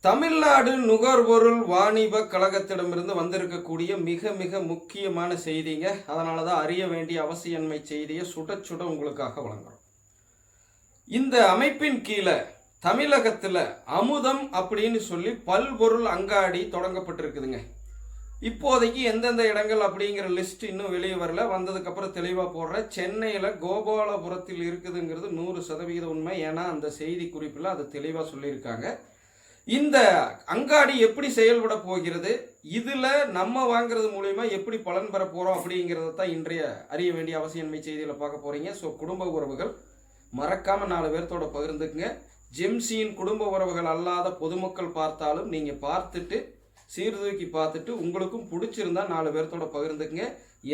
தமிழ்நாடு நுகர்பொருள் வாணிப கழகத்திடமிருந்து வந்திருக்கக்கூடிய மிக மிக முக்கியமான செய்திங்க. அதனால தான் அறிய வேண்டிய அவசியன்மை செய்தியை சுட சுட உங்களுக்காக வழங்குறோம். இந்த அமைப்பின் கீழே தமிழகத்தில் அமுதம் அப்படின்னு சொல்லி பல்பொருள் அங்காடி தொடங்கப்பட்டிருக்குதுங்க. இப்போதைக்கு எந்தெந்த இடங்கள் அப்படிங்கிற லிஸ்ட் இன்னும் வெளியே வரல. வந்ததுக்கப்புறம் தெளிவாக போடுற. சென்னையில் கோபாலபுரத்தில் இருக்குதுங்கிறது 100% உண்மை. ஏன்னா அந்த செய்தி குறிப்பில் அது தெளிவாக சொல்லியிருக்காங்க. இந்த அங்காடி எப்படி செயல்பட போகிறது, இதில் நம்ம வாங்குறது மூலயமா எப்படி பலன் பெற போகிறோம் அப்படிங்கிறத தான் இன்றைய அறிய வேண்டிய அவசியன்மை செய்தியில் பார்க்க போகிறீங்க. ஸோ குடும்ப உறவுகள் மறக்காமல் 4 பேர்த்தோட பகிர்ந்துக்குங்க. ஜெம்சியின் குடும்ப உறவுகள் அல்லாத பொதுமக்கள் பார்த்தாலும் நீங்கள் பார்த்துட்டு சீர்தூக்கி பார்த்துட்டு உங்களுக்கும் பிடிச்சிருந்தா 4 பேர்த்தோட பகிர்ந்துக்குங்க.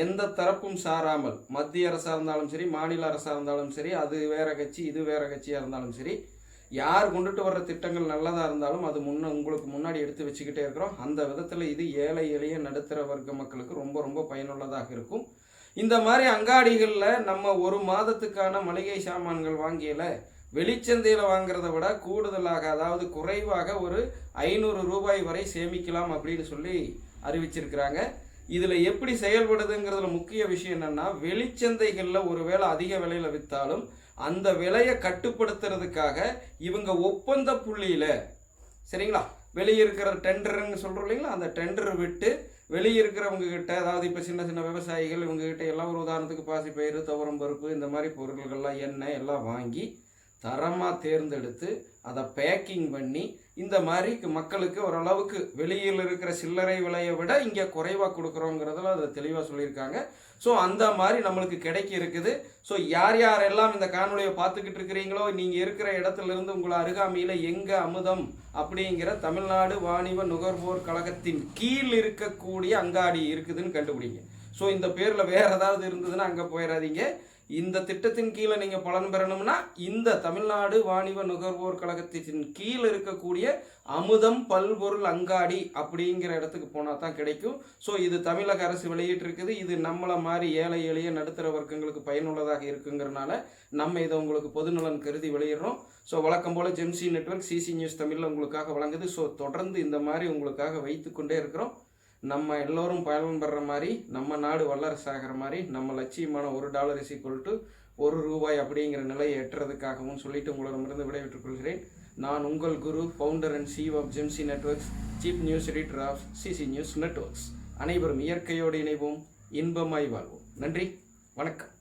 எந்த தரப்பும் சாராமல், மத்திய அரசாக இருந்தாலும் சரி, மாநில அரசாக இருந்தாலும் சரி, அது வேற கட்சி இது வேற கட்சியாக இருந்தாலும் சரி, யார் கொண்டுட்டு வர்ற திட்டங்கள் நல்லதாக இருந்தாலும் அது உங்களுக்கு முன்னாடி எடுத்து வச்சுக்கிட்டே இருக்கிறோம். அந்த விதத்தில் இது ஏழை எளிய நடுத்தர வர்க்க மக்களுக்கு ரொம்ப ரொம்ப பயனுள்ளதாக இருக்கும். இந்த மாதிரி அங்காடிகளில் நம்ம ஒரு மாதத்துக்கான மளிகை சாமான்கள் வாங்கியல வெளிச்சந்தையில் வாங்குறத விட கூடுதலாக, அதாவது குறைவாக ஒரு 500 ரூபாய் வரை சேமிக்கலாம் அப்படின்னு சொல்லி அறிவிச்சிருக்கிறாங்க. இதில் எப்படி செயல்படுதுங்கிறதுல முக்கிய விஷயம் என்னென்னா, வெளிச்சந்தைகளில் ஒருவேளை அதிக விலையில் விற்றாலும் அந்த விலையை கட்டுப்படுத்துறதுக்காக இவங்க ஒப்பந்த புள்ளியில், சரிங்களா, வெளியே இருக்கிற டெண்டர்னு சொல்கிறோம் இல்லைங்களா, அந்த டெண்டர் விட்டு வெளியே இருக்கிறவங்க கிட்ட, அதாவது இப்போ சின்ன சின்ன விவசாயிகள் இவங்ககிட்ட எல்லாம் ஒரு உதாரணத்துக்கு பாசிப்பயிறு, துவரம் பருப்பு, இந்த மாதிரி பொருட்கள்லாம் எண்ணெய் எல்லாம் வாங்கி தரமாக தேர்ந்தெடுத்து அதை பேக்கிங் பண்ணி இந்த மாதிரி மக்களுக்கு ஓரளவுக்கு வெளியில் இருக்கிற சில்லறை விலையை விட இங்கே குறைவாக கொடுக்குறோங்கிறதுல அதை தெளிவாக சொல்லியிருக்காங்க. ஸோ அந்த மாதிரி நம்மளுக்கு கிடைக்க இருக்குது. ஸோ யார் யாரெல்லாம் இந்த காணொலியை பார்த்துக்கிட்டு இருக்கிறீங்களோ, நீங்கள் இருக்கிற இடத்துலேருந்து உங்களை அருகாமையில் எங்கே அமுதம் அப்படிங்கிற தமிழ்நாடு வாணிப நுகர்வோர் கழகத்தின் கீழ் இருக்கக்கூடிய அங்காடி இருக்குதுன்னு கண்டுபிடிங்க. ஸோ இந்த பேரில் வேறு ஏதாவது இருந்ததுன்னா அங்கே போயிடாதீங்க. இந்த திட்டத்தின் கீழே நீங்கள் பலன் பெறணும்னா இந்த தமிழ்நாடு வாணிப நுகர்வோர் கழகத்தின் கீழே இருக்கக்கூடிய அமுதம் பல்பொருள் அங்காடி அப்படிங்கிற இடத்துக்கு போனால் தான் கிடைக்கும். ஸோ இது தமிழக அரசு வெளியிட்டிருக்குது. இது நம்மளை மாதிரி ஏழை எளிய நடுத்தர வர்க்கங்களுக்கு பயனுள்ளதாக இருக்குங்கிறனால நம்ம இதை உங்களுக்கு பொதுநலன் கருதி வெளியிடுறோம். ஸோ வழக்கம் போல் ஜெம்சி நெட்வொர்க் சிசி நியூஸ் தமிழில் உங்களுக்காக வழங்குது. ஸோ தொடர்ந்து இந்த மாதிரி உங்களுக்காக வைத்து கொண்டே இருக்கிறோம். நம்ம எல்லோரும் பயன் பெற மாதிரி, நம்ம நாடு வல்லரசாகிற மாதிரி, நம்ம லட்சியமான $1 = ₹1 அப்படிங்கிற நிலையை எட்டுறதுக்காகவும் சொல்லிட்டு உங்களிடமிருந்து விடைபெற்றுக் கொள்கிறேன். நான் உங்கள் Guru, founder and CEO of Gemsi networks, chief news editor of CC news networks. அனைவரும் இயற்கையோடு இணைவோம், இன்பமாய் வாழ்வோம். நன்றி, வணக்கம்.